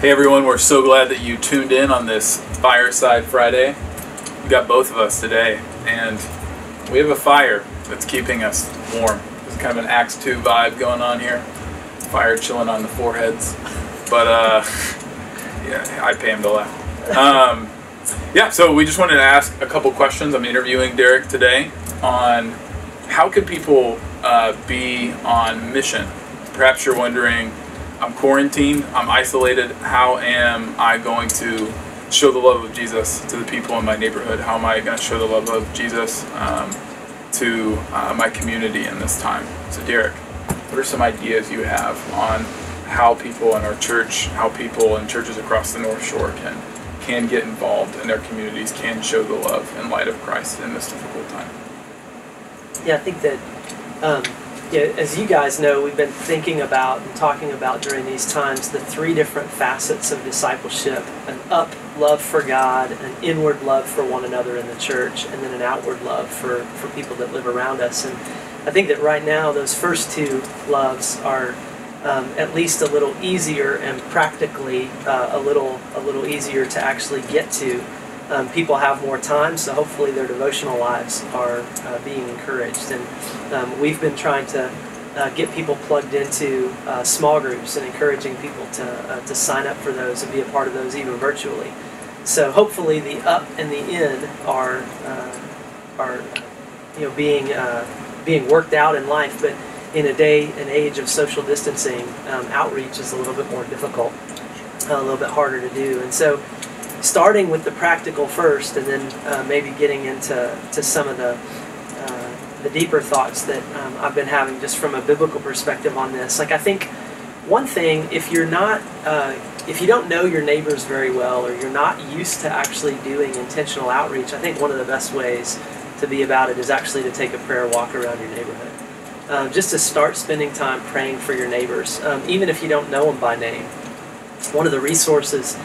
Hey everyone, we're so glad that you tuned in on this Fireside Friday. We got both of us today, and we have a fire that's keeping us warm. There's kind of an Acts 2 vibe going on here. Fire chilling on the foreheads. But, yeah, I pay him to laugh. Yeah, so we just wanted to ask a couple questions. I'm interviewing Derek today on how could people be on mission. Perhaps you're wondering, I'm quarantined, I'm isolated, how am I going to show the love of Jesus to the people in my neighborhood? How am I going to show the love of Jesus to my community in this time? So Derek, what are some ideas you have on how people in our church, how people in churches across the North Shore can get involved in their communities, can show the love and light of Christ in this difficult time? Yeah, I think that as you guys know, we've been thinking about and talking about during these times the three different facets of discipleship: an up love for God, an inward love for one another in the church, and then an outward love for people that live around us. And I think that right now those first two loves are at least a little easier and practically a little easier to actually get to. People have more time, so hopefully their devotional lives are being encouraged. And we've been trying to get people plugged into small groups and encouraging people to sign up for those and be a part of those even virtually. So hopefully the up and the in are being worked out in life, but in a day and age of social distancing, outreach is a little bit more difficult, a little bit harder to do. And so starting with the practical first, and then maybe getting into some of the deeper thoughts that I've been having just from a biblical perspective on this. Like, I think one thing, if you don't know your neighbors very well, or you're not used to actually doing intentional outreach, I think one of the best ways to be about it is actually to take a prayer walk around your neighborhood. Just to start spending time praying for your neighbors, even if you don't know them by name. One of the resources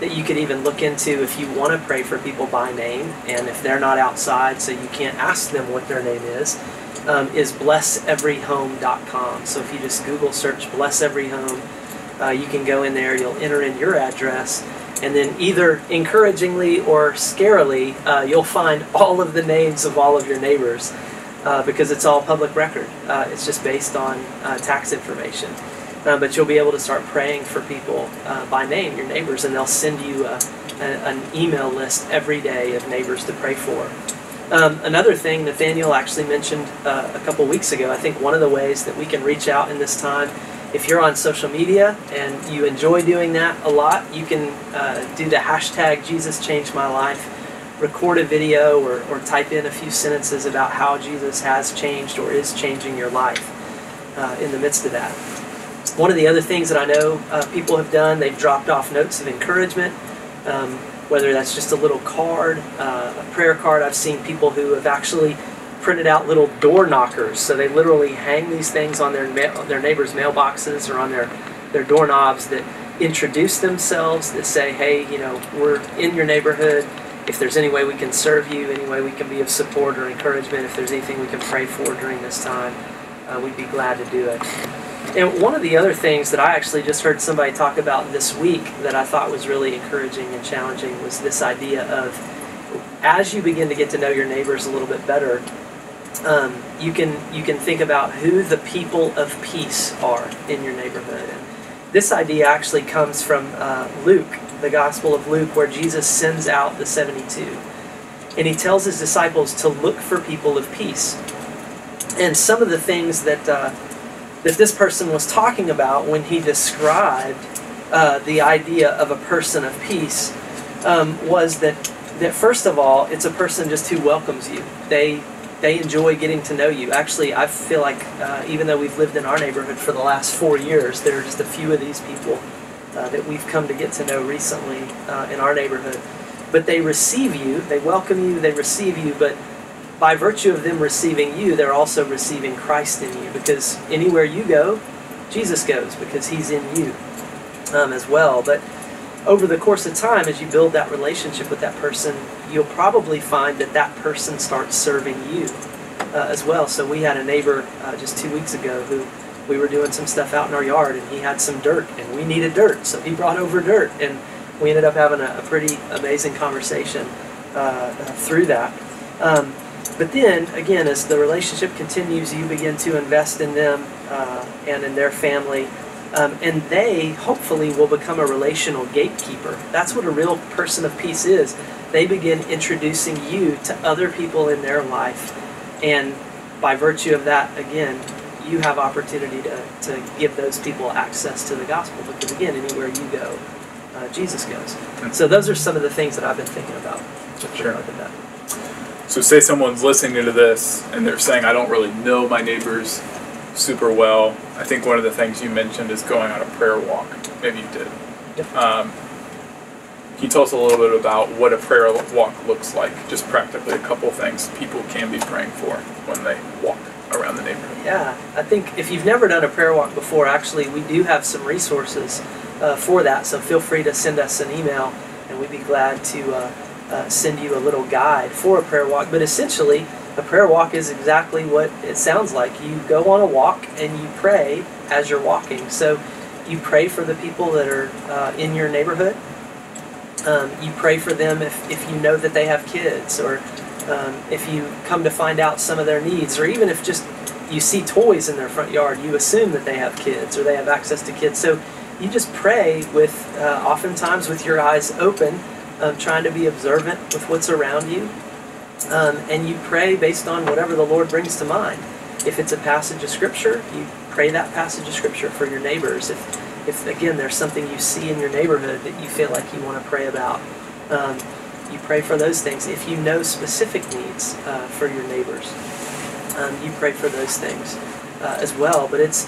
that you could even look into if you want to pray for people by name, and if they're not outside so you can't ask them what their name is blesseveryhome.com. So if you just Google search Bless Every Home, you can go in there, you'll enter in your address, and then either encouragingly or scarily, you'll find all of the names of all of your neighbors because it's all public record. It's just based on tax information. But you'll be able to start praying for people by name, your neighbors, and they'll send you an email list every day of neighbors to pray for. Another thing Nathaniel actually mentioned a couple weeks ago, I think one of the ways that we can reach out in this time, if you're on social media and you enjoy doing that a lot, you can do the hashtag Jesus Changed My Life, record a video or type in a few sentences about how Jesus has changed or is changing your life in the midst of that. One of the other things that I know people have done, they've dropped off notes of encouragement, whether that's just a little card, a prayer card. I've seen people who have actually printed out little door knockers, so they literally hang these things on their neighbors' mailboxes or on their doorknobs that introduce themselves, that say, hey, we're in your neighborhood. If there's any way we can serve you, any way we can be of support or encouragement, if there's anything we can pray for during this time, we'd be glad to do it. And one of the other things that I actually just heard somebody talk about this week that I thought was really encouraging and challenging was this idea of, as you begin to get to know your neighbors a little bit better, you can think about who the people of peace are in your neighborhood. And this idea actually comes from Luke, the Gospel of Luke, where Jesus sends out the 72. And he tells his disciples to look for people of peace. And some of the things that this person was talking about when he described the idea of a person of peace was that first of all, it's a person just who welcomes you. They enjoy getting to know you. Actually, I feel like even though we've lived in our neighborhood for the last 4 years, there are just a few of these people that we've come to get to know recently in our neighborhood. But they receive you, they welcome you, they receive you, but by virtue of them receiving you, they're also receiving Christ in you, because anywhere you go, Jesus goes, because he's in you as well. But over the course of time, as you build that relationship with that person, you'll probably find that person starts serving you as well. So we had a neighbor just 2 weeks ago who we were doing some stuff out in our yard, and he had some dirt, and we needed dirt, so he brought over dirt, and we ended up having a pretty amazing conversation through that. But then, again, as the relationship continues, you begin to invest in them and in their family, and they, hopefully, will become a relational gatekeeper. That's what a real person of peace is. They begin introducing you to other people in their life, and by virtue of that, again, you have opportunity to give those people access to the gospel, because, again, anywhere you go, Jesus goes. So those are some of the things that I've been thinking about with regard to that. So say someone's listening to this and they're saying, I don't really know my neighbors super well. I think one of the things you mentioned is going on a prayer walk. Maybe you did. Yep. Can you tell us a little bit about what a prayer walk looks like? Just practically a couple things people can be praying for when they walk around the neighborhood. Yeah, I think if you've never done a prayer walk before, actually, we do have some resources for that. So feel free to send us an email, and we'd be glad to send you a little guide for a prayer walk. But essentially, a prayer walk is exactly what it sounds like. You go on a walk and you pray as you're walking. So you pray for the people that are in your neighborhood. You pray for them if you know that they have kids, or if you come to find out some of their needs, or even if just you see toys in their front yard, you assume that they have kids or they have access to kids. So you just pray with, oftentimes with your eyes open, trying to be observant with what's around you. And you pray based on whatever the Lord brings to mind. If it's a passage of Scripture, you pray that passage of Scripture for your neighbors. If again, there's something you see in your neighborhood that you feel like you want to pray about, you pray for those things. If you know specific needs for your neighbors, you pray for those things as well. But it's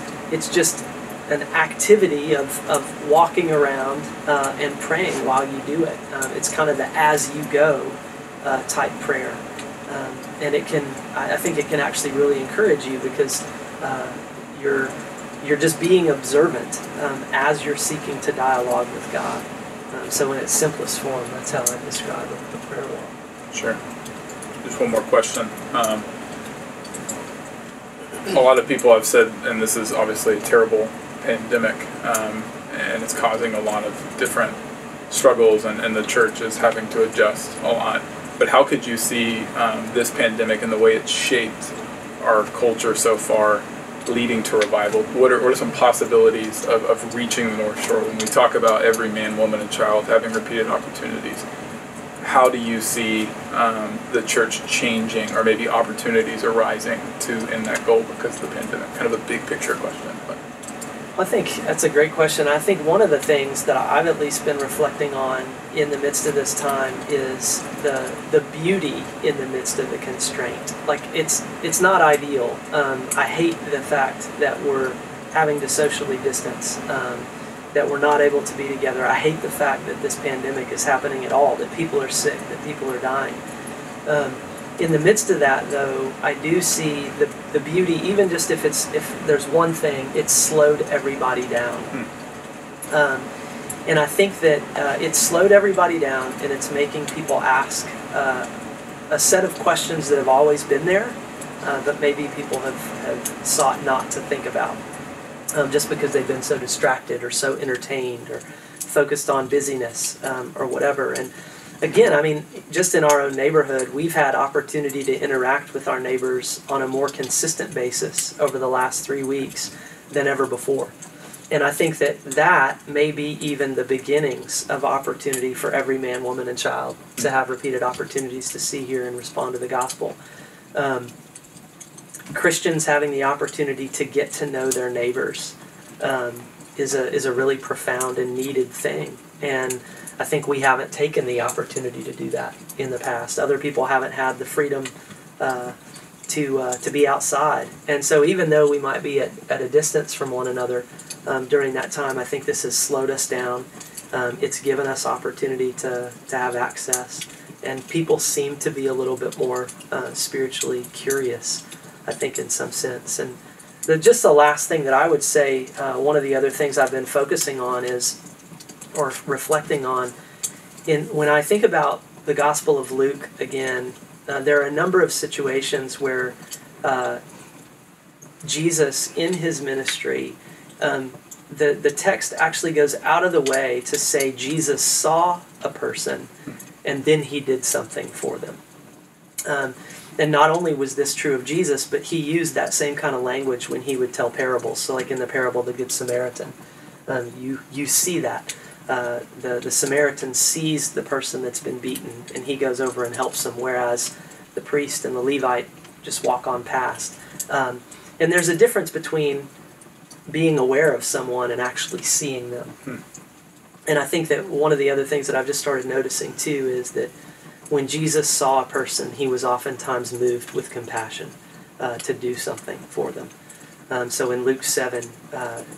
just an activity of walking around and praying while you do it. It's kind of the as you go type prayer, and I think it can actually really encourage you, because you're just being observant as you're seeking to dialogue with God. So in its simplest form, that's how I describe the prayer walk. Sure. Just one more question. A lot of people have said, and this is obviously a terrible pandemic, and it's causing a lot of different struggles, and the church is having to adjust a lot. But how could you see this pandemic and the way it's shaped our culture so far leading to revival? What are some possibilities of reaching the North Shore? When we talk about every man, woman, and child having repeated opportunities, how do you see the church changing, or maybe opportunities arising to end that goal because of the pandemic? Kind of a big picture question. But I think that's a great question. I think one of the things that I've at least been reflecting on in the midst of this time is the beauty in the midst of the constraint. Like, it's not ideal. I hate the fact that we're having to socially distance, that we're not able to be together. I hate the fact that this pandemic is happening at all, that people are sick, that people are dying. In the midst of that, though, I do see the beauty, even just if there's one thing, it's slowed everybody down. And I think that it's slowed everybody down, and it's making people ask a set of questions that have always been there, but maybe people have sought not to think about, just because they've been so distracted or so entertained or focused on busyness or whatever. And again, I mean, just in our own neighborhood, we've had opportunity to interact with our neighbors on a more consistent basis over the last 3 weeks than ever before. And I think that may be even the beginnings of opportunity for every man, woman, and child to have repeated opportunities to see, hear, and respond to the gospel. Christians having the opportunity to get to know their neighbors is a really profound and needed thing. And I think we haven't taken the opportunity to do that in the past. Other people haven't had the freedom to be outside. And so even though we might be at a distance from one another during that time, I think this has slowed us down. It's given us opportunity to have access. And people seem to be a little bit more spiritually curious, I think, in some sense. And just the last thing that I would say, one of the other things I've been focusing on is, or reflecting on, when I think about the Gospel of Luke again, there are a number of situations where Jesus in his ministry, the text actually goes out of the way to say Jesus saw a person and then he did something for them. And not only was this true of Jesus, but he used that same kind of language when he would tell parables. So like in the parable of the Good Samaritan, you see that. The Samaritan sees the person that's been beaten and he goes over and helps him, whereas the priest and the Levite just walk on past. And there's a difference between being aware of someone and actually seeing them. And I think that one of the other things that I've just started noticing too is that when Jesus saw a person, he was oftentimes moved with compassion to do something for them. So in Luke 7,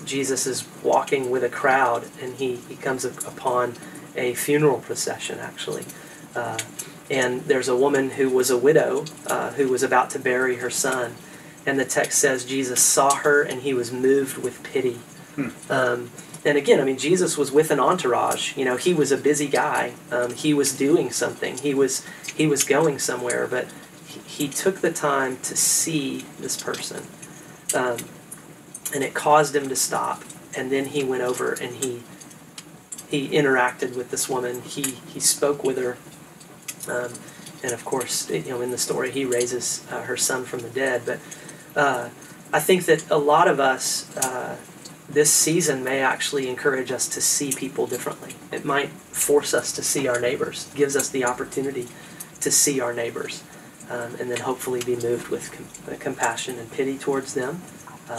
Jesus is walking with a crowd and he comes upon a funeral procession actually. And there's a woman who was a widow who was about to bury her son. And the text says Jesus saw her and he was moved with pity. And again, I mean, Jesus was with an entourage. You know, he was a busy guy. He was doing something. He was going somewhere. But he took the time to see this person. And it caused him to stop. And then he went over and he interacted with this woman. He spoke with her. And of course, you know, in the story, he raises her son from the dead. But I think that a lot of us, this season may actually encourage us to see people differently. It might force us to see our neighbors, gives us the opportunity to see our neighbors, and then hopefully be moved with compassion and pity towards them,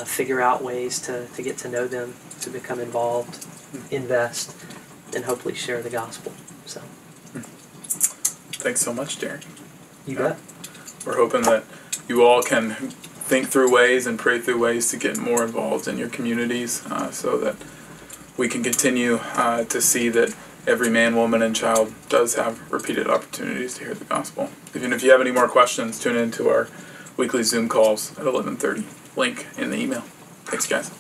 figure out ways to get to know them, to become involved, invest, and hopefully share the gospel. So, Thanks so much, Derek. You bet. We're hoping that you all can think through ways and pray through ways to get more involved in your communities so that we can continue to see that every man, woman, and child does have repeated opportunities to hear the gospel. Even if you have any more questions, tune in to our weekly Zoom calls at 11:30. Link in the email. Thanks, guys.